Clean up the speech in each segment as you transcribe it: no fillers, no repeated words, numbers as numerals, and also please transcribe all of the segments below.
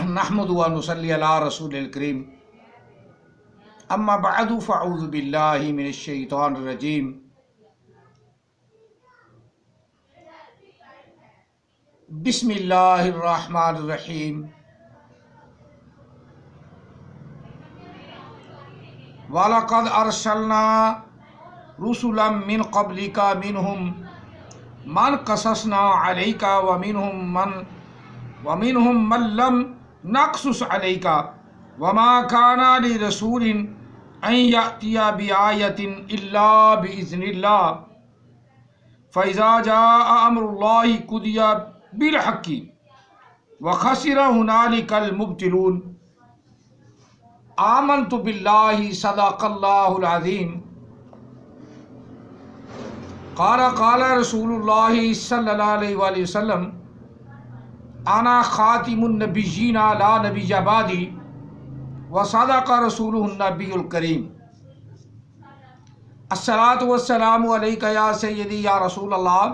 نحمد و نصلی علی رسول الکریم اما بعد فاعوذ باللہ من الشیطان الرجیم بسم اللہ الرحمن الرحیم وَلَقَدْ أَرْسَلْنَا رُسُلًا مِّن قَبْلِكَ مِنْهُمْ مَنْ قَصَصْنَا عَلَيْكَ وَمِنْهُمْ مَنْ لَمْ نَقْصُصْ عَلَيْكَ وَمَا كَانَ لِرَسُولٍ أَنْ يَأْتِيَ بِآيَةٍ إِلَّا بِإِذْنِ اللَّهِ فَإِذَا جَاءَ أَمْرُ اللَّهِ قُضِيَ بِالْحَقِّ وَخَسِرَ هُنَالِكَ الْمُبْطِلُونَ آمنت باللہ صدق اللہ العظیم قال رسول اللہ صلی اللہ علیہ وآلہ وسلم انا خاتم النبیین لا نبی بعدی وصدق رسولہ النبی الکریم الصلاۃ والسلام علیک یا سیدی یا رسول اللہ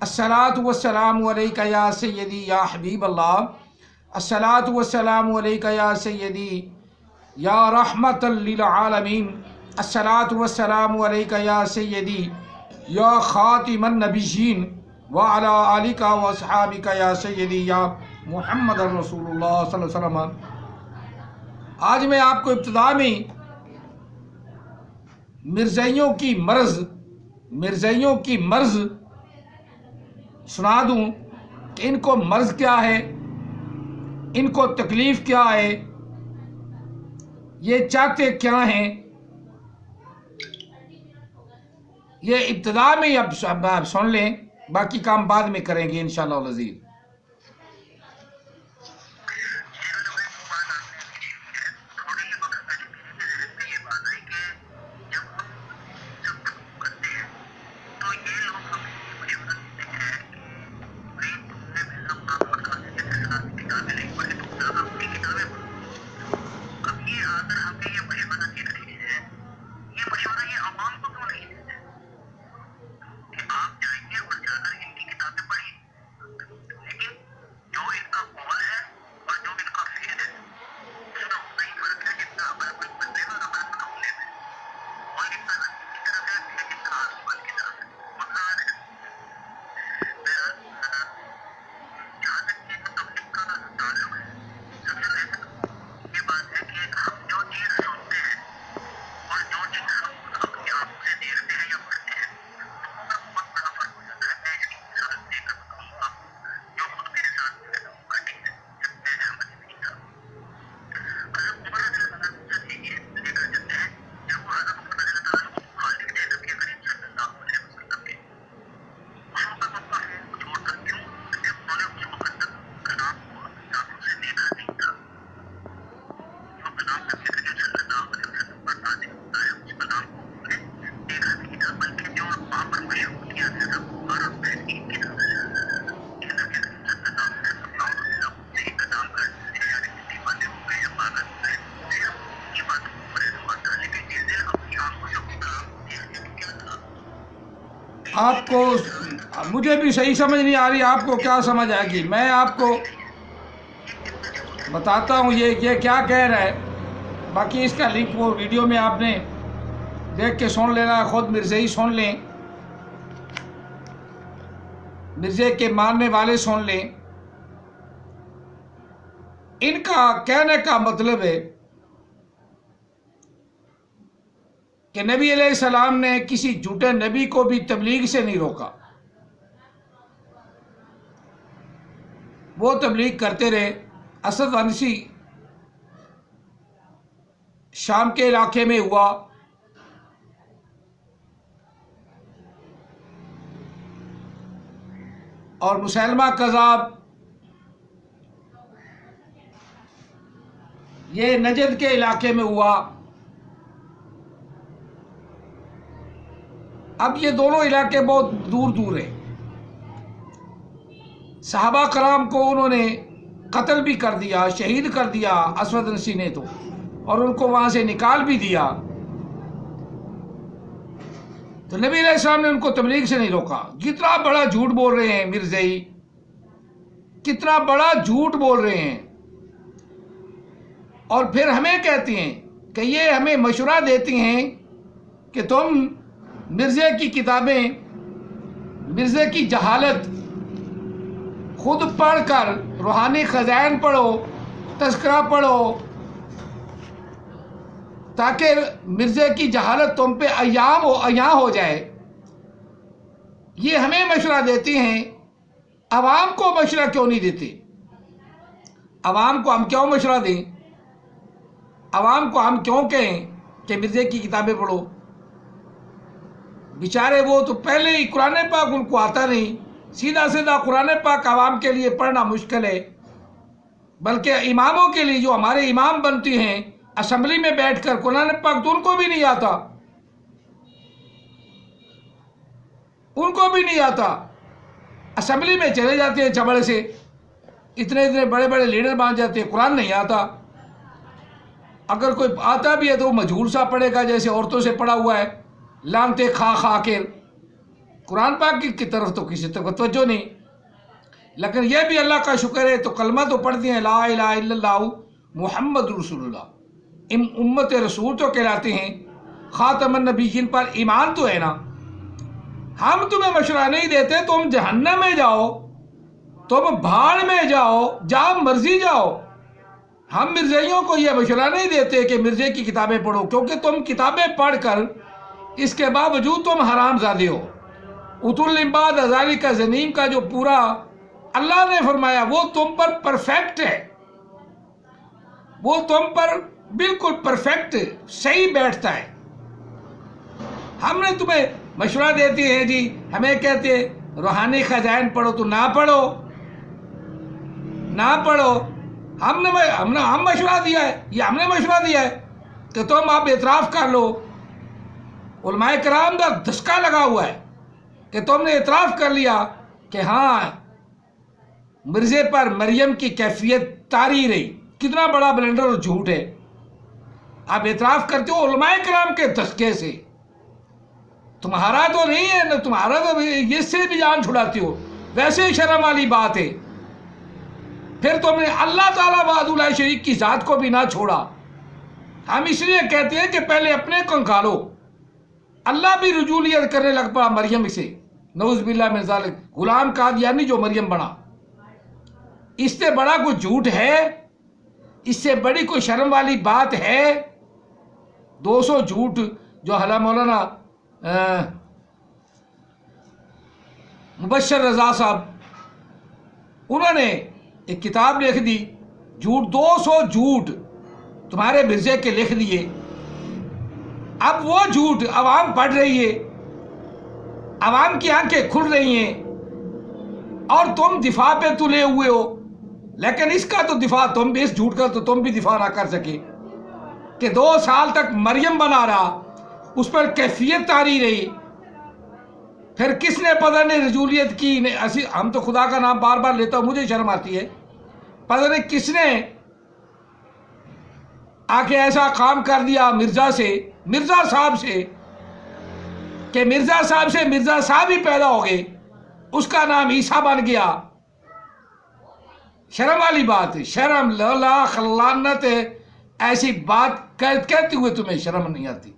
الصلاۃ والسلام علیک یا سیدی یا حبیب اللہ الصلاۃ والسلام علیک یا سیدی یا رحمت للعالمین الصلاۃ والسلام علیک یا سیدی یا خاتم النبیین وعلی آلک و اصحابک یا سیدی یا محمد رسول اللہ صلی اللہ علیہ وسلم۔ آج میں آپ کو ابتدا میں مرزائیوں کی مرض سنا دوں کہ ان کو مرض کیا ہے، ان کو تکلیف کیا ہے، یہ چاہتے کیا ہیں۔ یہ ابتدا میں اب سن لیں، باقی کام بعد میں کریں گے انشاءاللہ العزیز۔ آپ کو مجھے بھی صحیح سمجھ نہیں آ رہی، آپ کو کیا سمجھ آئے گی؟ میں آپ کو بتاتا ہوں یہ کیا کہہ رہا ہے، باقی اس کا لنک وہ ویڈیو میں آپ نے دیکھ کے سن لینا ہے، خود مرزائی سن لیں، مرزے کے ماننے والے سن لیں۔ ان کا کہنے کا مطلب ہے کہ نبی علیہ السلام نے کسی جھوٹے نبی کو بھی تبلیغ سے نہیں روکا، وہ تبلیغ کرتے رہے۔ اسد انسی شام کے علاقے میں ہوا، اور مسیلمہ کذاب یہ نجد کے علاقے میں ہوا۔ اب یہ دونوں علاقے بہت دور دور ہیں، صحابہ کرام کو انہوں نے قتل بھی کر دیا، شہید کر دیا اسود انسی نے تو، اور ان کو وہاں سے نکال بھی دیا۔ تو نبی علیہ السلام نے ان کو تبلیغ سے نہیں روکا۔ کتنا بڑا جھوٹ بول رہے ہیں مرزائی، کتنا بڑا جھوٹ بول رہے ہیں۔ اور پھر ہمیں کہتی ہیں کہ یہ ہمیں مشورہ دیتی ہیں کہ تم مرزے کی کتابیں، مرزے کی جہالت خود پڑھ کر روحانی خزائن پڑھو، تذکرہ پڑھو، تاکہ مرزے کی جہالت تم پہ عیاں ہو جائے۔ یہ ہمیں مشورہ دیتی ہیں، عوام کو مشورہ کیوں نہیں دیتی؟ عوام کو ہم کیوں مشورہ دیں؟ عوام کو ہم کیوں کہیں کہ مرزے کی کتابیں پڑھو؟ بیچارے وہ تو پہلے ہی قرآن پاک ان کو آتا نہیں، سیدھا سیدھا قرآن پاک عوام کے لیے پڑھنا مشکل ہے، بلکہ اماموں کے لیے جو ہمارے امام بنتی ہیں اسمبلی میں بیٹھ کر قرآن پاک تو ان کو بھی نہیں آتا، ان کو بھی نہیں آتا، اسمبلی میں چلے جاتے ہیں چبڑ سے، اتنے بڑے بڑے لیڈر بن جاتے ہیں، قرآن نہیں آتا۔ اگر کوئی آتا بھی ہے تو وہ مجہول سا پڑھے گا، جیسے عورتوں سے پڑھا ہوا ہے، لانتے کھا کے، قرآن پاک کی طرف تو کسی طرف توجہ نہیں۔ لیکن یہ بھی اللہ کا شکر ہے تو کلمہ تو پڑھتی ہیں، لا الہ الا اللہ محمد رسول اللہ، امت رسول تو کہلاتے ہیں، خاتم النبیین پر ایمان تو ہے نا۔ ہم تمہیں مشورہ نہیں دیتے، تم جہنم میں جاؤ، تم بھاڑ میں جاؤ، جہاں مرضی جاؤ۔ ہم مرزائیوں کو یہ مشورہ نہیں دیتے کہ مرزے کی کتابیں پڑھو، کیونکہ تم کتابیں پڑھ کر اس کے باوجود تم حرام زادے ہو۔ اتل الباد ازالی کا زنیم کا جو پورا اللہ نے فرمایا وہ تم پر پرفیکٹ ہے، وہ تم پر بالکل پرفیکٹ صحیح بیٹھتا ہے۔ ہم نے تمہیں مشورہ دیتی ہے جی، ہمیں کہتے روحانی خزائن پڑھو تو نہ پڑھو، نہ پڑھو۔ ہم مشورہ دیا ہے، یہ ہم نے مشورہ دیا ہے کہ تم آپ اعتراف کر لو۔ علماء کرام کا دھسکا لگا ہوا ہے کہ تم نے اعتراف کر لیا کہ ہاں مرزے پر مریم کی کیفیت طاری رہی، کتنا بڑا بلنڈر اور جھوٹ ہے۔ آپ اعتراف کرتے ہو علماء کرام کے دھسکے سے، تمہارا تو نہیں ہے نا، تمہارا تو اس سے بھی جان چھڑاتی ہو، ویسے ہی شرم والی بات ہے۔ پھر تم نے اللہ تعالیٰ وحدہ لا شریک کی ذات کو بھی نہ چھوڑا۔ ہم اس لیے کہتے ہیں کہ پہلے اپنے کو نکالو۔ اللہ بھی رجولیت کرنے لگ پڑا مریم سے، نعوذ باللہ من ذالک، غلام قادیانی جو مریم بنا۔ اس سے بڑا کوئی جھوٹ ہے؟ اس سے بڑی کوئی شرم والی بات ہے؟ 200 جھوٹ جو حلا مولانا مبشر رضا صاحب، انہوں نے ایک کتاب لکھ دی، جھوٹ 200 جھوٹ تمہارے مرزے کے لکھ دیے۔ اب وہ جھوٹ عوام پڑھ رہی ہے، عوام کی آنکھیں کھل رہی ہیں، اور تم دفاع پہ تلے ہوئے ہو۔ لیکن اس کا تو دفاع تم بھی، اس جھوٹ کا تو تم بھی دفاع نہ کر سکے کہ 2 سال تک مریم بنا رہا، اس پر کیفیت طاری رہی۔ پھر کس نے پتہ نہیں رجولیت کی، ہم تو خدا کا نام بار بار لیتا ہوں، مجھے شرم آتی ہے، پتہ نہیں کس نے آ کے ایسا کام کر دیا مرزا صاحب سے کہ مرزا صاحب سے مرزا صاحب ہی پیدا ہو گئے، اس کا نام عیسیٰ بن گیا۔ شرم والی بات ہے، شرم لاکھ لعنت ہے، ایسی بات کہتے ہوئے تمہیں شرم نہیں آتی،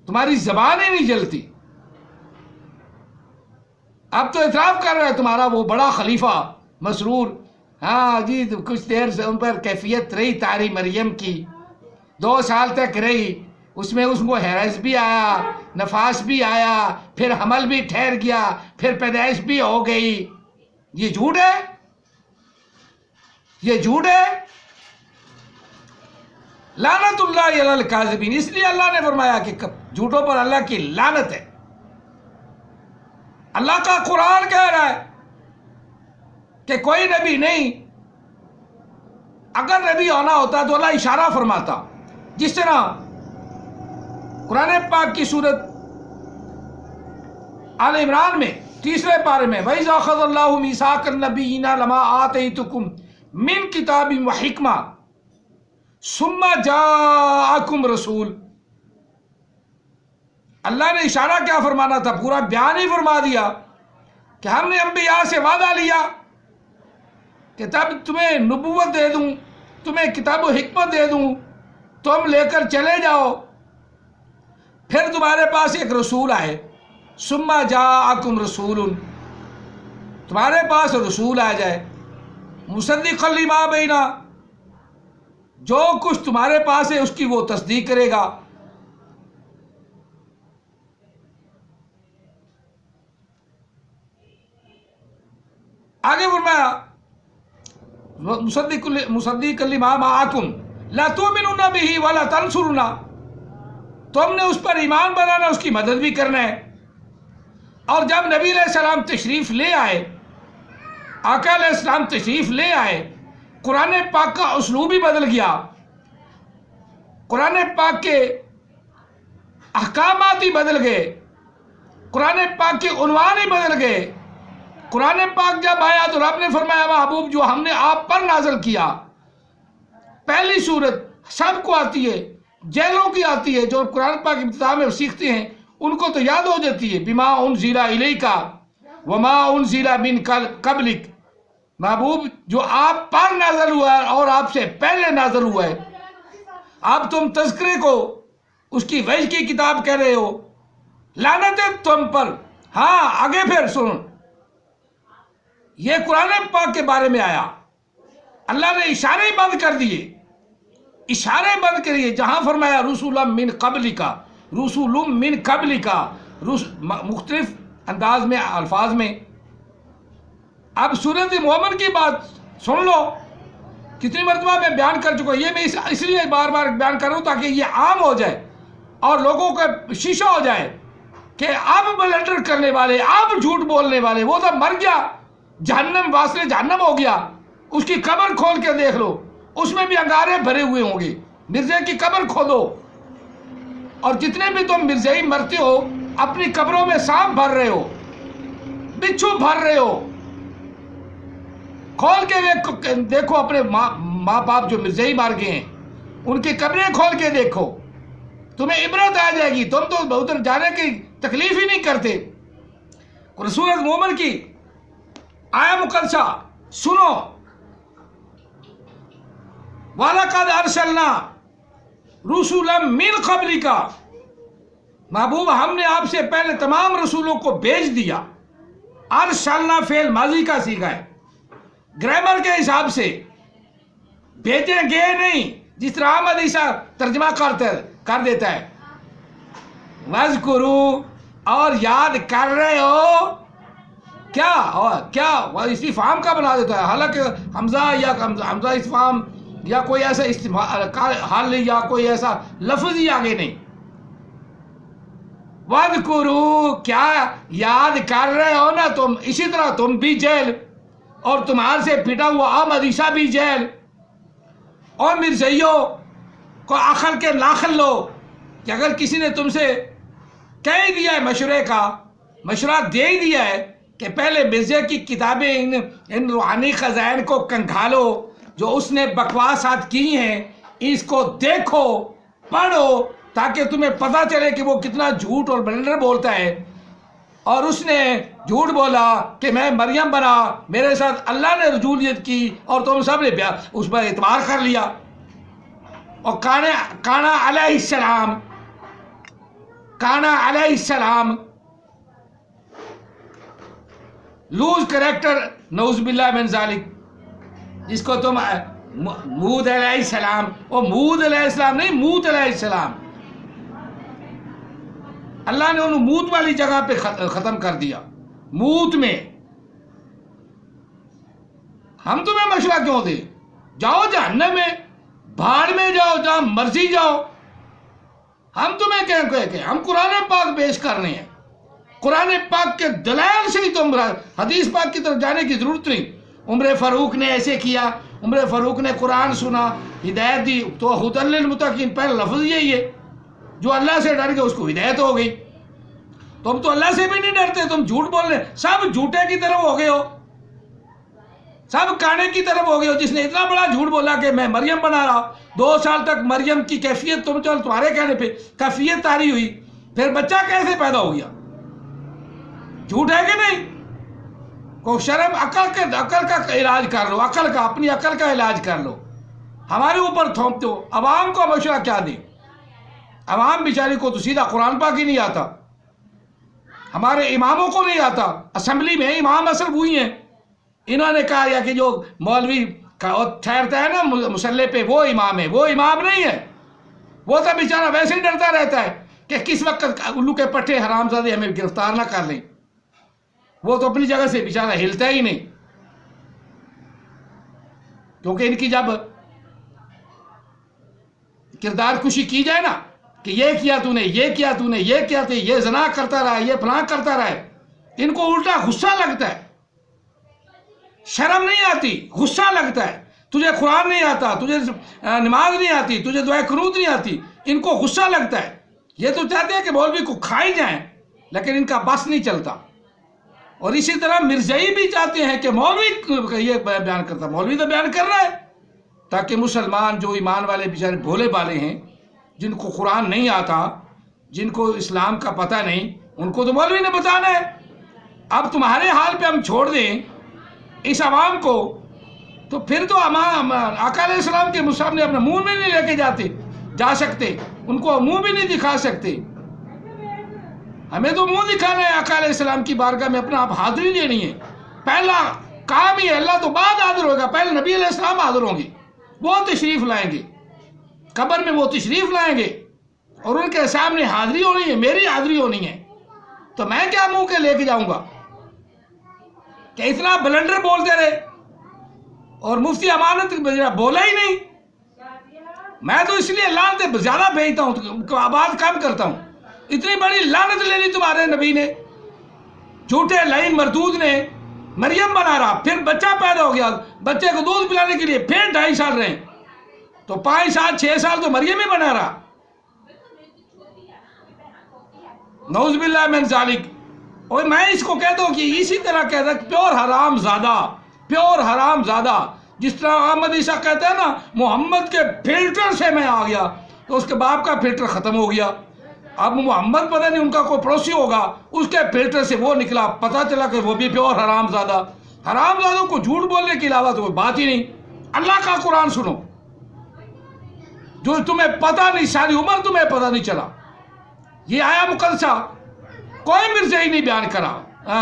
تمہاری زبان ہی نہیں جلتی۔ اب تو اعتراف کر رہا ہے تمہارا وہ بڑا خلیفہ مسرور، ہاں جی کچھ دیر سے ان پر کیفیت رہی طاری مریم کی، 2 سال تک رہی، اس میں اس کو حیض بھی آیا، نفاس بھی آیا، پھر حمل بھی ٹھہر گیا، پھر پیدائش بھی ہو گئی۔ یہ جھوٹ ہے، یہ جھوٹ ہے۔ لعنت اللہ علی الکاذبین، اس لیے اللہ نے فرمایا کہ جھوٹوں پر اللہ کی لعنت ہے۔ اللہ کا قرآن کہہ رہا ہے کہ کوئی نبی نہیں، اگر نبی آنا ہوتا تو اللہ اشارہ فرماتا، جس طرح قرآن پاک کی سورت آل عمران میں 3 پارے میں وَإِذَا أَخَذَ اللَّهُ مِيثَاقَ النَّبِيِّينَ لَمَا آتَيْتُكُم مِّن كِتَابٍ وَحِكْمَةٍ ثُمَّ جَاءَكُمْ رَسُولٌ، اللہ نے اشارہ کیا فرمانا تھا، پورا بیان ہی فرما دیا کہ ہم نے انبیاء سے وعدہ لیا کہ تب تمہیں نبوت دے دوں، تمہیں کتاب و حکمت دے دوں، تم لے کر چلے جاؤ، پھر تمہارے پاس ایک رسول آئے، ثم جاءکم رسول، تمہارے پاس رسول آ جائے، مصدقا لما بینا، جو کچھ تمہارے پاس ہے اس کی وہ تصدیق کرے گا۔ آگے فرمایا مصدق لما معکم لا تؤمنون به ولا تنصرون، تم نے اس پر ایمان بنانا، اس کی مدد بھی کرنا ہے۔ اور جب نبی علیہ السلام تشریف لے آئے، آقا علیہ السلام تشریف لے آئے، قرآن پاک کا اسلوب ہی بدل گیا، قرآن پاک کے احکامات ہی بدل گئے، قرآن پاک کے عنوان ہی بدل گئے۔ قرآن پاک جب آیا تو رب نے فرمایا محبوب جو ہم نے آپ پر نازل کیا، پہلی صورت سب کو آتی ہے، جیلوں کی آتی ہے، جو قرآن پاک ابتدا میں سیکھتے ہیں ان کو تو یاد ہو جاتی ہے، بما انزل الیک وما انزل من قبلک، محبوب جو آپ پر نازل ہوا ہے اور آپ سے پہلے نازل ہوا ہے۔ اب تم تذکرے کو اس کی وحی کی کتاب کہہ رہے ہو، لعنت ہے تم پر۔ ہاں آگے پھر سن، یہ قرآن پاک کے بارے میں آیا، اللہ نے اشارے بند کر دیے، اشارے بند کریے، جہاں فرمایا رسول من قبلک، رسول من قبلک، مختلف انداز میں الفاظ میں۔ اب سورۃ مومن کی بات سن لو، کتنی مرتبہ میں بیان کر چکا، یہ میں اس لیے بار بار بیان کر رہا ہوں تاکہ یہ عام ہو جائے اور لوگوں کا شیشہ ہو جائے کہ اب بلنڈر کرنے والے، اب جھوٹ بولنے والے، وہ تو مر گیا، جہنم واسطے جہنم ہو گیا، اس کی قبر کھول کے دیکھ لو، اس میں بھی انگارے بھرے ہوئے ہوں گے، مرزے کی قبر کھودو، اور جتنے بھی تم مرزائی مرتے ہو اپنی قبروں میں سانپ بھر رہے ہو، بچھو بھر رہے ہو، کھول کے دیکھو اپنے ماں باپ جو مرزائی مار گئے ہیں ان کی قبریں کھول کے دیکھو، تمہیں عبرت آ جائے گی، تم تو ادھر جانے کی تکلیف ہی نہیں کرتے۔ سورۃ مومن کی آیا مقدسہ سنو، وَلَقَدْ أَرْسَلْنَا رُسُلًا مِّن قَبْلِكَ، محبوب ہم نے آپ سے پہلے تمام رسولوں کو بھیج دیا۔ ارسلنا فعل ماضی کا صیغہ ہے، گرامر کے حساب سے بھیجیں گے نہیں، جس طرح احمد عیسیٰ ترجمہ کر دیتا ہے، وَاذْكُرُوا، اور یاد کر رہے ہو کیا استفہام کا بنا دیتا ہے، حالانکہ حمزہ یا حمزہ استفہام یا کوئی ایسا حال یا کوئی ایسا لفظ ہی آگے نہیں۔ وَاذْكُرُوا، کیا یاد کر رہے ہو نا تم، اسی طرح تم بھی جیل، اور تمہارے سے پھٹا ہوا احمد عیسیٰ بھی جیل، اور مرزائیوں کو عقل کے ناخل لو کہ اگر کسی نے تم سے کہہ دیا ہے مشورہ دے ہی دیا ہے کہ پہلے مرزا کی کتابیں ان روحانی خزائن کو کنگھالو، جو اس نے بکواسات کی ہیں اس کو دیکھو پڑھو، تاکہ تمہیں پتہ چلے کہ وہ کتنا جھوٹ اور بلنڈر بولتا ہے۔ اور اس نے جھوٹ بولا کہ میں مریم بنا، میرے ساتھ اللہ نے رجولیت کی، اور تم سب نے اس پر اعتبار کر لیا۔ اور کانا علیہ السلام لوز کریکٹر، نعوذ باللہ من ذالک، جس کو تم مود علیہ السلام، وہ مود علیہ السلام نہیں، موت علیہ السلام، اللہ نے انہوں موت والی جگہ پہ ختم کر دیا، موت میں۔ ہم تمہیں مشورہ کیوں دیں؟ جاؤ جہنم میں، بھاڑ میں جاؤ، جہاں مرضی جاؤ، ہم تمہیں کہ ہم قرآن پاک پیش کر رہے ہیں، قرآن پاک کے دلائل سے ہی تم حدیث پاک کی طرف جانے کی ضرورت نہیں۔ عمر فاروق نے ایسے کیا، عمر فاروق نے قرآن سنا، ہدایت دی، تو ہدی للمتقین پہلا لفظ یہی ہے، جو اللہ سے ڈر گیا اس کو ہدایت ہو گئی۔ تم تو اللہ سے بھی نہیں ڈرتے، تم جھوٹ بول رہے، سب جھوٹے کی طرف ہو گئے ہو، سب کانے کی طرف ہو گئے ہو۔ جس نے اتنا بڑا جھوٹ بولا کہ میں مریم بنا رہا، 2 سال تک مریم کی کیفیت تمہارے کہنے پہ کیفیت تاری ہوئی، پھر بچہ کیسے پیدا ہو گیا؟ جھوٹ ہے کہ نہیں؟ کو شرم، عقل کا علاج کر لو، اپنی عقل کا علاج کر لو۔ ہمارے اوپر تھوپتے ہو. عوام کو مشورہ کیا دیں؟ عوام بیچاری کو تو سیدھا قرآن پاک ہی نہیں آتا، ہمارے اماموں کو نہیں آتا. اسمبلی میں امام اصل وہی ہیں. انہوں نے کہا یا کہ جو مولوی ٹھہرتا ہے نا مسلح پہ وہ امام ہے، وہ امام نہیں ہے. وہ تو بیچارہ ویسے ہی ڈرتا رہتا ہے کہ کس وقت الو کے پٹھے حرامزادے ہمیں گرفتار نہ کر لیں. وہ تو اپنی جگہ سے بیچارہ ہلتا ہی نہیں، کیونکہ ان کی جب کردار کشی کی جائے نا کہ یہ کیا تو نے، یہ کیا تو نے، یہ کیا تھے، یہ زنا کرتا رہا، یہ فلاں کرتا رہا، ان کو الٹا غصہ لگتا ہے. شرم نہیں آتی، غصہ لگتا ہے. تجھے قرآن نہیں آتا، تجھے نماز نہیں آتی، تجھے دعائے قنوت نہیں آتی، ان کو غصہ لگتا ہے. یہ تو چاہتے ہیں کہ مولوی کو کھائی جائیں، لیکن ان کا بس نہیں چلتا. اور اسی طرح مرزائی بھی چاہتے ہیں کہ مولوی یہ بیان کرتا، مولوی تو بیان کر رہا ہے تاکہ مسلمان جو ایمان والے بیچارے بھولے بالے ہیں، جن کو قرآن نہیں آتا، جن کو اسلام کا پتہ نہیں، ان کو تو مولوی نے بتانا ہے. اب تمہارے حال پہ ہم چھوڑ دیں اس عوام کو، تو پھر تو آقا علیہ السلام کے سامنے اپنا منہ میں نہیں لے کے جا سکتے، ان کو منہ بھی نہیں دکھا سکتے. ہمیں تو منہ دکھانا ہے آقا علیہ السلام کی بارگاہ میں، اپنا آپ حاضری دینی ہے. پہلا کام ہی ہے، اللہ تو بعد حاضر ہوگا، پہلے نبی علیہ السلام حاضر ہوں گے، وہ تشریف لائیں گے، قبر میں وہ تشریف لائیں گے اور ان کے سامنے حاضری ہونی ہے، میری حاضری ہونی ہے. تو میں کیا منہ کے لے کے جاؤں گا کہ اتنا بلنڈر بولتے رہے اور مفتی امانت بولا ہی نہیں. میں تو اس لیے لعنت زیادہ بھیجتا ہوں، آواز کم کرتا ہوں. اتنی بڑی لعنت لے لی تمہارے نبی نے، جھوٹے لعین مردود نے. مریم بنا رہا، پھر بچہ پیدا ہو گیا، بچے کو دودھ پلانے کے لیے پھر 2.5 سال رہے، تو 5 سال 6 سال تو مریم ہی بنا رہا. نعوذ باللہ من ذالک. اور میں اس کو کہتا ہوں کہ اسی طرح کہتا ہے پیور حرام زادہ، پیور حرام زادہ. جس طرح احمد عیسیٰ کہتا ہے نا محمد کے فلٹر سے میں آ گیا، تو اس کے باپ کا فلٹر ختم ہو گیا. اب محمد پتہ نہیں ان کا کوئی پڑوسی ہوگا، اس کے فلٹر سے وہ نکلا، پتہ چلا کہ وہ بھی پیور حرام زادہ. حرام زادوں کو جھوٹ بولنے کے علاوہ تو کوئی بات ہی نہیں. اللہ کا قرآن سنو جو تمہیں پتہ نہیں، ساری عمر تمہیں پتہ نہیں چلا. یہ آیا مقدسہ کوئی مرزائی نہیں بیان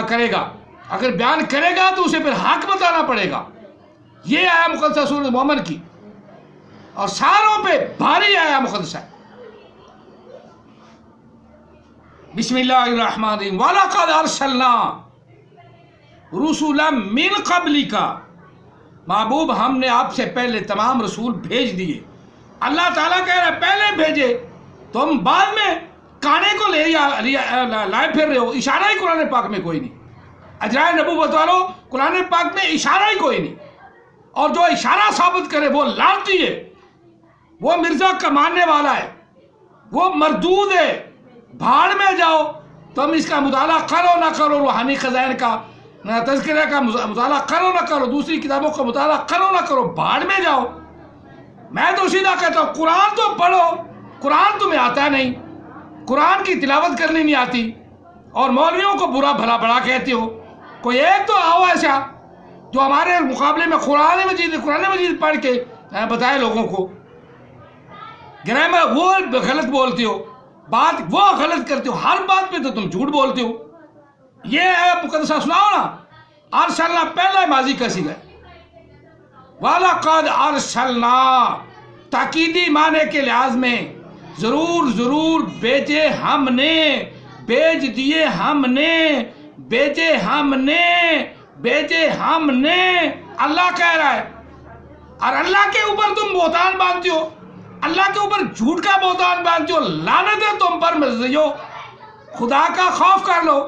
کرے گا. اگر بیان کرے گا تو اسے پھر حق بتانا پڑے گا. یہ آیا مقدسہ سورۃ مومن کی، اور ساروں پہ بھاری آیا مقدسہ. بسم اللہ الرحمن الرحیم. وَلَقَدْ أَرْسَلْنَا رُسُلًا مِّن قَبْلِكَ. محبوب ہم نے آپ سے پہلے تمام رسول بھیج دیے. اللہ تعالیٰ کہہ رہا ہے پہلے بھیجے، تم بعد میں کانے کو لائے پھر رہے ہو. اشارہ ہی قرآن پاک میں کوئی نہیں. اجرائے نبوت والو، قرآن پاک میں اشارہ ہی کوئی نہیں. اور جو اشارہ ثابت کرے وہ لعنتی ہے، وہ مرزا کا ماننے والا ہے، وہ مردود ہے. بھاڑ میں جاؤ. تم اس کا مطالعہ کرو نہ کرو، روحانی خزائن کا تذکرہ کا مطالعہ کرو نہ کرو، دوسری کتابوں کا مطالعہ کرو نہ کرو، بھاڑ میں جاؤ. میں تو سیدھا کہتا ہوں قرآن تو پڑھو. قرآن تمہیں آتا نہیں، قرآن کی تلاوت کرنی نہیں آتی، اور مولویوں کو برا بھلا بڑا کہتے ہو. کوئی ایک تو آؤ ایسا جو ہمارے مقابلے میں قرآن مجید پڑھ کے بتائے لوگوں کو. گرامر وہ غلط بولتے ہو، بات وہ غلط کرتے ہو، ہر بات پہ تو تم جھوٹ بولتے ہو. یہ ہے مقدسہ سناؤ نا. ارسلنا پہلا ماضی کا صیغہ ہے. وَلَقَدْ أَرْسَلْنَا تاکیدی معنی کے لحاظ میں ضرور بھیجے ہم نے، بھیج دیے ہم نے، بھیجے ہم نے. اللہ کہہ رہا ہے. اور اللہ کے اوپر تم بہتان باندھتے ہو، اللہ کے اوپر جھوٹ کا بہتان باندھتے ہو. لعنت ہے تم پر مرزیو، خدا کا خوف کر لو.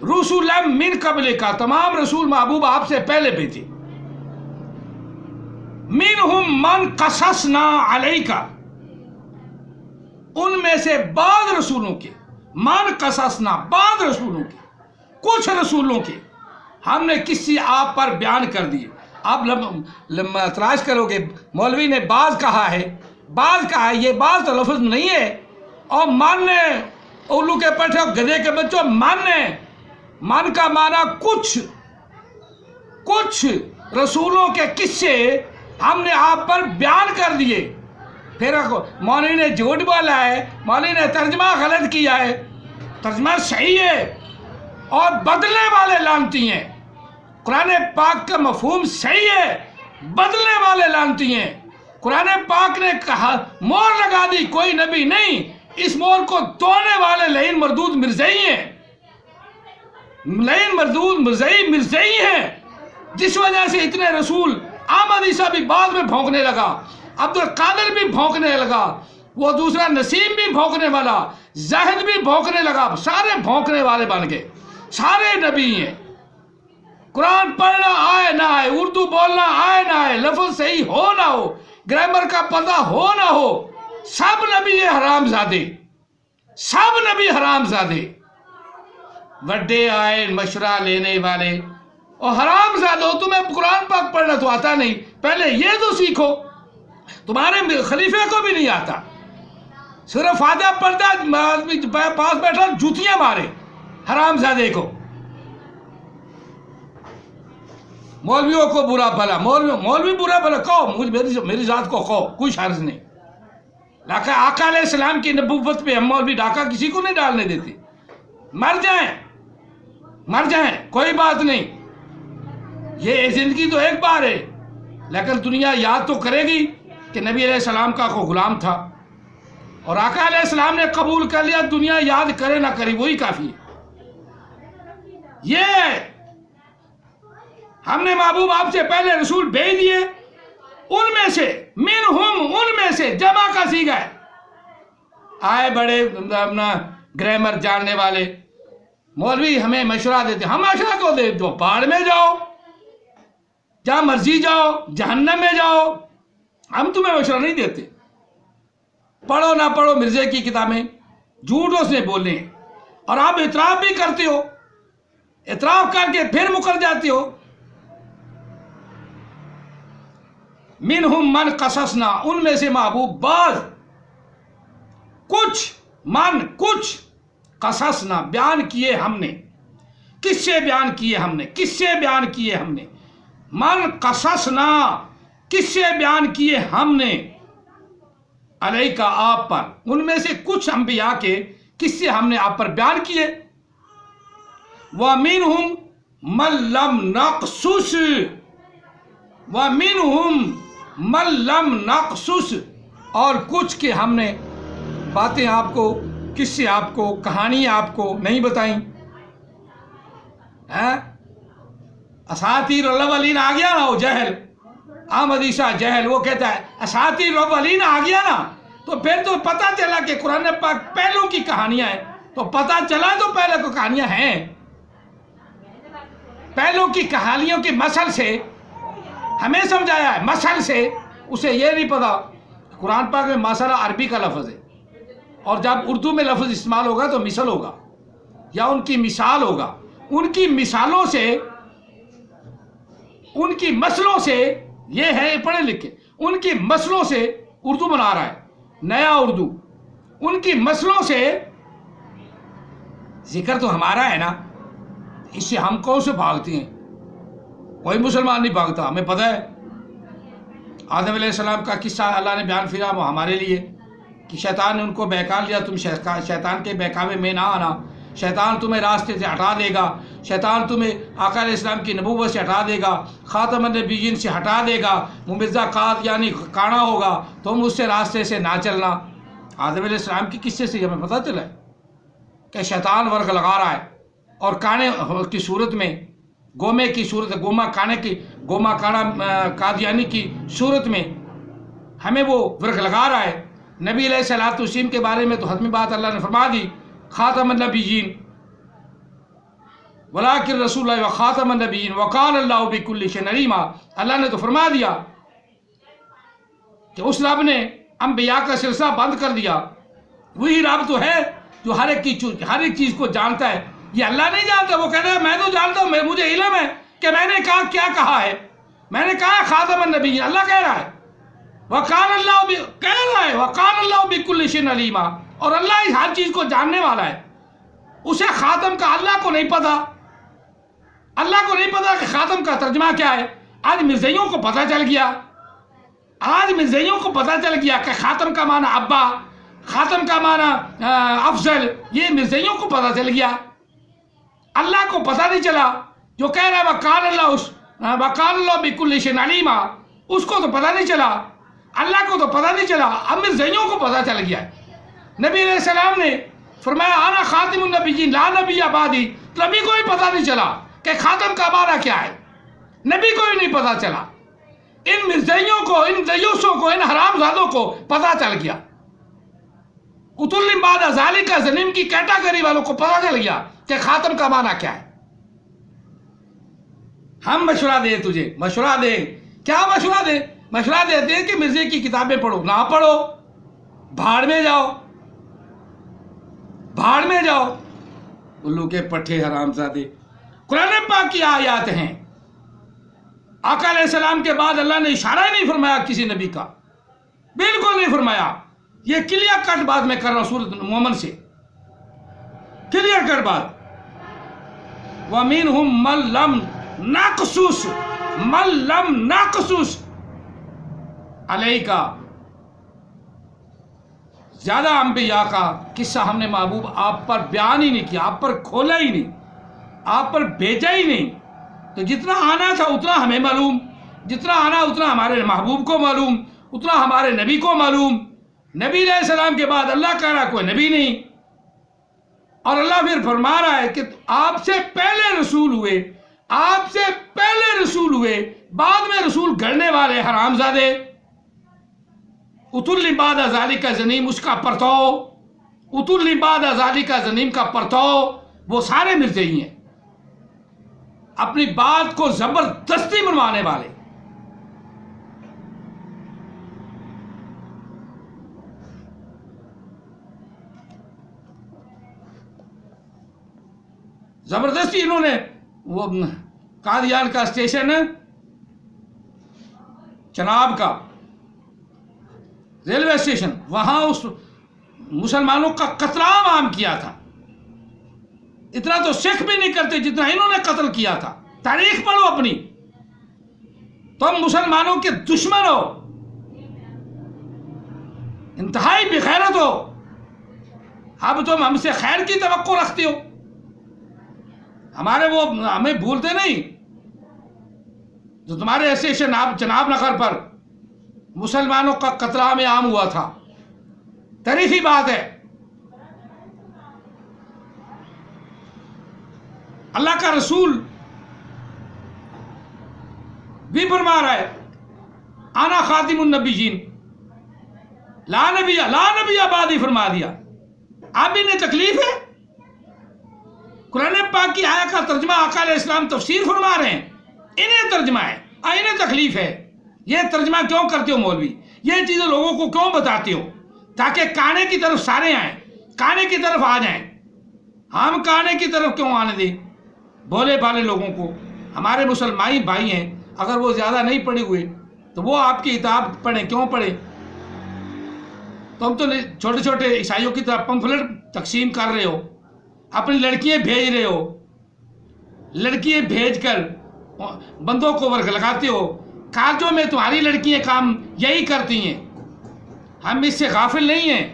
رسولا من قبل کا، تمام رسول محبوب آپ سے پہلے بھیجے. منہم من قصصنا علیک، ان میں سے بعض رسولوں کے، من قصصنا بعض رسولوں کے، کچھ رسولوں کے ہم نے کسی آپ پر بیان کر دیے. آپ لما اعتراض کرو گے مولوی نے بعض کہا ہے، یہ بعض تو لفظ نہیں ہے. اور ماننے الو کے پٹھے اور گدھے کے بچوں، ماننے، من کا معنی کچھ رسولوں کے قصے ہم نے آپ پر بیان کر دیے. پھر مولوی نے جھوٹ بولا ہے, مولوی نے ترجمہ غلط کیا ہے. ترجمہ صحیح ہے اور بدلنے والے لعنتی ہیں. قرآن پاک کا مفہوم صحیح ہے, بدلنے والے لعنتی ہیں. قرآن پاک نے کہا, مور لگا دی, کوئی نبی نہیں, اس مور کو توڑنے والے لعین مردود مرزئی ہیں. لعین مردود مرزئی ہیں, جس وجہ سے اتنے رسول, احمد عیسیٰ بھی بعد میں بھونکنے لگا, عبد القادر بھی بھونکنے لگا, وہ دوسرا نسیم بھی بھونکنے والا, زاہد بھی بھونکنے لگا, سارے بھونکنے والے بن گئے. سارے نبی ہیں. قرآن پڑھنا آئے نہ آئے, اردو بولنا آئے نہ آئے, لفظ صحیح ہو نہ ہو, گرامر کا پتہ ہو نہ ہو, سب نبی حرام زادے, سب نبی حرام زادے. وڈے آئے مشورہ لینے والے, اور حرام زادو, تمہیں قرآن پاک پڑھنا تو آتا نہیں, پہلے یہ تو سیکھو. تمہارے خلیفے کو بھی نہیں آتا, صرف فاتحہ پڑھتا, آدمی پاس بیٹھا جوتیاں مارے حرام زادے کو. مولویوں کو برا بھلا, مولوی برا بھلا کہو, میری ذات کو کہو, کوئی حرج نہیں. لیکن آقا علیہ السلام کی نبوت پہ ہم مولوی ڈاکہ کسی کو نہیں ڈالنے دیتے. مر جائیں کوئی بات نہیں, یہ زندگی تو ایک بار ہے, لیکن دنیا یاد تو کرے گی کہ نبی علیہ السلام کا کوئی غلام تھا, اور آقا علیہ السلام نے قبول کر لیا. دنیا یاد کرے نہ کرے وہی کافی ہے. یہ ہم نے محبوب آپ سے پہلے رسول بھیج دیے, ان میں سے منہم, ان میں سے جمع کا صیغہ ہے. آئے بڑے اپنا گرامر جاننے والے مولوی ہمیں مشورہ دیتے, ہم مشورہ کو دے دو, پہاڑ میں جاؤ, جہاں مرضی جاؤ, جہنم میں جاؤ, ہم تمہیں مشورہ نہیں دیتے. پڑھو نہ پڑھو مرزے کی کتابیں, جھوٹ اس نے بولے, اور آپ اعتراف بھی کرتے ہو, اعتراف کر کے پھر مکر جاتے ہو. منہم من قصصنا, ان میں سے محبوب بعض, کچھ قصصنا بیان کیے ہم نے. کس سے بیان کیے ہم نے, کس سے بیان کیے ہم نے, من قصصنا, کس سے بیان کیے ہم نے, علیکہ آپ پر, ان میں سے کچھ انبیاء کے کس سے ہم نے آپ پر بیان کیے. وَمِنْهُمْ مَنْ لَمْ نَقْصُصْ, وَمِنْهُمْ مَنْ لَمْ نَقْصُصْ, اور کچھ کے ہم نے باتیں آپ کو, کس سے آپ کو, کہانی آپ کو نہیں بتائیں. اساطیر الاولین آ گیا نا, وہ جہل, احمد عیسیٰ جہل, وہ کہتا ہے اساطیر الاولین آ گیا نا, تو پھر تو پتہ چلا کہ قرآن پاک پہلوں کی کہانیاں ہیں. تو پتہ چلا تو پہلے کو کہانیاں ہیں. پہلوں کی کہانیوں کے مثل سے ہمیں سمجھایا ہے, مثل سے. اسے یہ نہیں پتا قرآن پاک میں مسئلہ عربی کا لفظ ہے, اور جب اردو میں لفظ استعمال ہوگا تو مثل ہوگا, یا ان کی مثال ہوگا. ان کی مثالوں سے, ان کی مسلوں سے, یہ ہے پڑھے لکھے, ان کی مسلوں سے اردو بنا رہا ہے, نیا اردو. ان کی مسلوں سے, ذکر تو ہمارا ہے نا, اس سے ہم کون سے بھاگتے ہیں؟ کوئی مسلمان نہیں بھاگتا, ہمیں پتہ ہے. آدم علیہ السلام کا قصہ اللہ نے بیان فرمایا وہ ہمارے لیے, کہ شیطان نے ان کو بہکا لیا, تم شیطان کے بہکاوے میں نہ آنا, شیطان تمہیں راستے سے ہٹا دے گا, شیطان تمہیں آقا علیہ السلام کی نبوت سے ہٹا دے گا, خاتم النبیین سے ہٹا دے گا, وہ مرزا قادیانی کانا ہوگا, تم اس سے راستے سے نہ چلنا. آدم علیہ السلام کی قصے سے ہمیں پتہ چلا ہے کہ شیطان ورگ لگا رہا ہے, اور کانے کی صورت میں, گومے کی صورت, گوما کانا قادیانی کی صورت میں ہمیں وہ ورگ لگا رہا ہے. نبی علیہ الصلوۃ والسلام کے بارے میں تو حتمی بات اللہ نے فرما دی, خاتم النبیین ولکن رسول اللہ و خاتم النبیین وکان اللہ بکل شیء علیما. اللہ نے تو فرما دیا کہ اس رب نے انبیاء کا سلسلہ بند کر دیا. وہی رب تو ہے جو ہر ایک چیز کو جانتا ہے. یہ اللہ نہیں جانتا, وہ کہتا ہے میں تو جانتا ہوں, مجھے علم ہے کہ میں نے کیا کہا ہے. میں نے کہا خاتم النبیین, اللہ کہہ رہا ہے, وکان اللہ کہہ رہا ہے, وکان اللہ بکل شیء علیما, اور اللہ اس ہر چیز کو جاننے والا ہے. اسے خاتم کا اللہ کو نہیں پتا, اللہ کو نہیں پتا کہ خاتم کا ترجمہ کیا ہے. آج مرزائیوں کو پتہ چل گیا, آج مرزائیوں کو پتہ چل گیا کہ خاتم کا معنی ابا، خاتم کا معنی افضل، یہ مرزائیوں کو پتہ چل گیا، اللہ کو پتہ نہیں چلا۔ جو کہہ رہا ہے وقال اللہ بکل شیء علیما، اس کو تو پتہ نہیں چلا، اللہ کو تو پتہ نہیں چلا، اب مرزائیوں کو پتہ چل گیا۔ نبی علیہ السلام نے فرمایا انا خاتم النبیین لا نبی بعدی، نبی کو بھی پتہ نہیں چلا کہ خاتم کا معنی کیا ہے، نبی کو بھی نہیں پتہ چلا، ان مرزائیوں کو، ان دیوسوں کو، ان حرام زادوں کو پتہ چل گیا۔ اتل بعد ذالک زنیم کی کیٹاگری والوں کو پتہ چل گیا کہ خاتم کا معنی کیا ہے۔ ہم مشورہ دیں تجھے، مشورہ دیں، کیا مشورہ دیں؟ مشورہ دیتے ہیں کہ مرزے کی کتابیں پڑھو، نہ پڑھو، بھاڑ میں جاؤ، بھاڑ میں جاؤ، الو کے پٹھے حرام زادے۔ قرآن پاک کی آیات ہیں، آقا علیہ السلام کے بعد اللہ نے اشارہ ہی نہیں فرمایا کسی نبی کا، بالکل نہیں فرمایا۔ یہ کلیئر کٹ بات میں کر رہا ہوں سورۃ مومن سے، کلیئر کٹ بات۔ وَمِنْهُمْ مَنْ لَمْ نَقْصُصْ مَنْ لَمْ نَقْصُصْ عَلَيْكَ، زیادہ انبیاء کا قصہ ہم نے محبوب آپ پر بیان ہی نہیں کیا، آپ پر کھولا ہی نہیں، آپ پر بھیجا ہی نہیں۔ تو جتنا آنا تھا اتنا ہمیں معلوم، جتنا آنا اتنا ہمارے محبوب کو معلوم، اتنا ہمارے نبی کو معلوم۔ نبی علیہ السلام کے بعد اللہ کہہ رہا کوئی نبی نہیں، اور اللہ پھر فرما رہا ہے کہ آپ سے پہلے رسول ہوئے، آپ سے پہلے رسول ہوئے، بعد میں رسول گھڑنے والے حرام زادے۔ اتل بعد ذالک زنیم، اس کا پرتو، اتل بعد ذالک زنیم کا پرتو، وہ سارے مرزائی ہیں، اپنی بات کو زبردستی منوانے والے۔ زبردستی انہوں نے وہ قادیان کا اسٹیشن چناب کا ریلوے اسٹیشن، وہاں اس مسلمانوں کا قتل عام کیا تھا۔ اتنا تو سکھ بھی نہیں کرتے جتنا انہوں نے قتل کیا تھا۔ تاریخ پڑھو اپنی، تم مسلمانوں کے دشمن ہو، انتہائی بغیرت ہو، اب تم ہم سے خیر کی توقع رکھتے ہو، ہمارے وہ ہمیں بھولتے نہیں۔ جو تمہارے اسٹیشن جناب نگر پر مسلمانوں کا قتل عام ہوا تھا، تاریخی بات ہے۔ اللہ کا رسول بھی فرما رہا ہے انا خاتم النبیین لا نبی بعدی، فرما دیا۔ اب انہیں تکلیف ہے، قرآن پاک کی آیت کا ترجمہ آقا علیہ السلام تفسیر فرما رہے ہیں، انہیں ترجمہ ہے، انہیں تکلیف ہے۔ یہ ترجمہ کیوں کرتے ہو مولوی؟ یہ چیزیں لوگوں کو کیوں بتاتے ہو؟ تاکہ کانے کی طرف سارے آئیں، کانے کی طرف آ جائیں۔ ہم کانے کی طرف کیوں آنے دیں بولے بالے لوگوں کو؟ ہمارے مسلمان بھائی ہیں، اگر وہ زیادہ نہیں پڑھے ہوئے تو وہ آپ کی کتاب پڑھیں، کیوں پڑھیں؟ تم تو چھوٹے چھوٹے عیسائیوں کی طرح پمفلٹ تقسیم کر رہے ہو، اپنی لڑکیاں بھیج رہے ہو، لڑکیاں بھیج کر بندوں کو ورگ لگاتے ہو۔ کالجوں میں تمہاری لڑکیاں کام یہی کرتی ہیں۔ ہم اس سے غافل نہیں ہیں،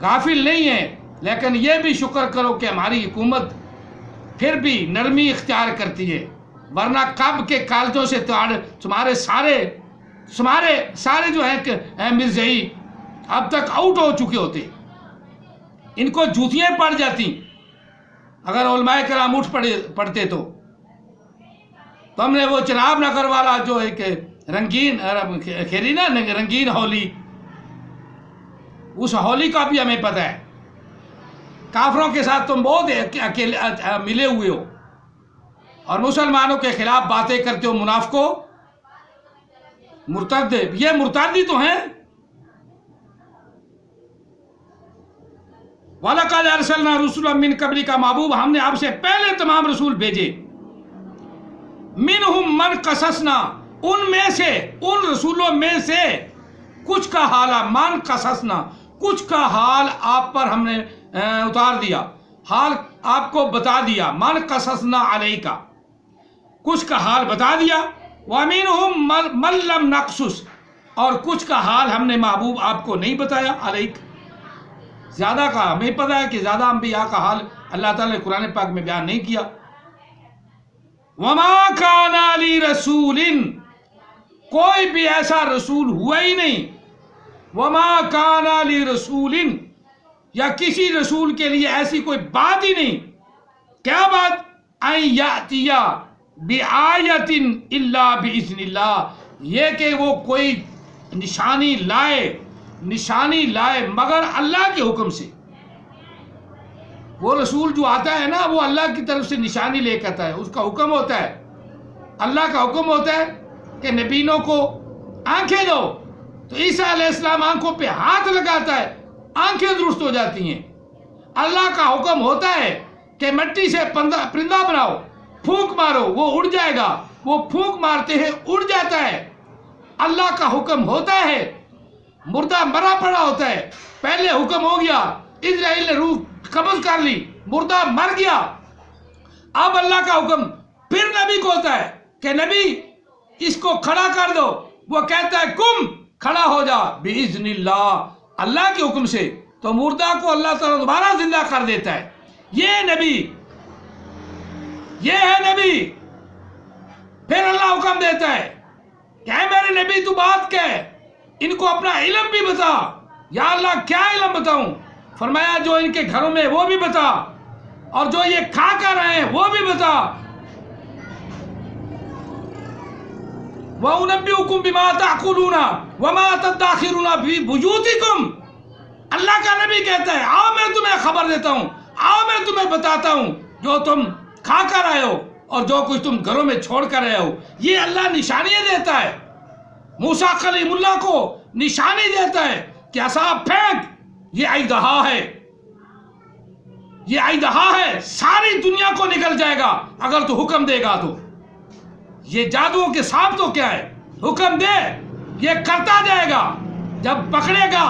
غافل نہیں ہیں، لیکن یہ بھی شکر کرو کہ ہماری حکومت پھر بھی نرمی اختیار کرتی ہے، ورنہ کب کے کالجوں سے تمہارے سارے جو ہیں مرزائی اب تک آؤٹ ہو چکے ہوتے، ان کو جوتیاں پڑ جاتی اگر علماء کرام اٹھ پڑتے تو۔ ہم نے وہ چناب نگر والا جو ایک رنگین کھیری نا رنگین ہولی، اس ہولی کا بھی ہمیں پتہ ہے، کافروں کے ساتھ تم بہت اکیلے ملے ہوئے ہو اور مسلمانوں کے خلاف باتیں کرتے ہو، منافقوں، مرتد، یہ مرتدی تو ہیں۔ وَلَقَدْ أَرْسَلْنَا رُسُلًا مِّن قَبْلِكَ، محبوب ہم نے آپ سے پہلے تمام رسول بھیجے، مِنْهُمْ مَنْ قَصَصْنَا، ان میں سے، ان رسولوں میں سے کچھ کا حال من قصصنا، کچھ کا حال آپ پر ہم نے اتار دیا، حال آپ کو بتا دیا، من قصصنا علیکا، کچھ کا حال بتا دیا، وَمِنْهُمْ مَنْ لَمْ نَقْصُصْ، اور کچھ کا حال ہم نے محبوب آپ کو نہیں بتایا علیک، زیادہ کا ہمیں پتہ ہے کہ زیادہ انبیاء کا حال اللہ تعالیٰ نے قرآن پاک میں بیان نہیں کیا. وَمَا كَانَ لِرَسُولٍ، کوئی بھی ایسا رسول ہوا ہی نہیں. وَمَا كَانَ لِرَسُولٍ، یا کسی رسول کے لیے ایسی کوئی بات ہی نہیں. کیا بات؟ أَن يَأْتِيَ بِآيَةٍ إِلَّا بِإِذْنِ اللَّهِ، یہ کہ وہ کوئی نشانی لائے مگر اللہ کے حکم سے. وہ رسول جو آتا ہے نا وہ اللہ کی طرف سے نشانی لے کے آتا ہے، اس کا حکم ہوتا ہے، اللہ کا حکم ہوتا ہے کہ نبیوں کو آنکھیں دو، تو عیسیٰ علیہ السلام آنکھوں پہ ہاتھ لگاتا ہے، آنکھیں درست ہو جاتی ہیں. اللہ کا حکم ہوتا ہے کہ مٹی سے پرندہ بناؤ، پھونک مارو، وہ اڑ جائے گا، وہ پھونک مارتے ہیں اڑ جاتا ہے. اللہ کا حکم ہوتا ہے. مردہ مرا پڑا ہوتا ہے، پہلے حکم ہو گیا، اسرائیل نے روح قبض کر لی، مردہ مر گیا. اب اللہ کا حکم پھر نبی کو ہوتا ہے کہ نبی اس کو کھڑا کر دو، وہ کہتا ہے کم، کھڑا ہو جا، بِإِذْنِ اللَّهِ، اللہ کے حکم سے. تو مردہ کو اللہ تعالیٰ دوبارہ زندہ کر دیتا ہے. یہ نبی، یہ ہے نبی. پھر اللہ حکم دیتا ہے کہ اے میرے نبی تو بات کہہ، ان کو اپنا علم بھی بتا. یا اللہ کیا علم بتاؤں؟ فرمایا جو ان کے گھروں میں وہ بھی بتا، اور جو یہ کھا کر رہے ہیں وہ بھی بتا. وَأُنَبِّئُكُم بِمَا تَأْكُلُونَ وَمَا تَدَّخِرُونَ فِي بُيُوتِكُمْ. اللہ کا نبی کہتا ہے آؤ میں تمہیں خبر دیتا ہوں، آؤ میں تمہیں بتاتا ہوں جو تم کھا کر آئے ہو اور جو کچھ تم گھروں میں چھوڑ کر آئے ہو. یہ اللہ نشانیاں دیتا ہے. موسیٰ کلیم اللہ کو نشانی دیتا ہے کہ عصا پھینک، یہ اژدہا ہے، یہ اژدہا ہے، ساری دنیا کو نکل جائے گا اگر تو حکم دے گا. تو یہ جادوؤں کے سانپ تو کیا ہے، حکم دے یہ کرتا جائے گا، جب پکڑے گا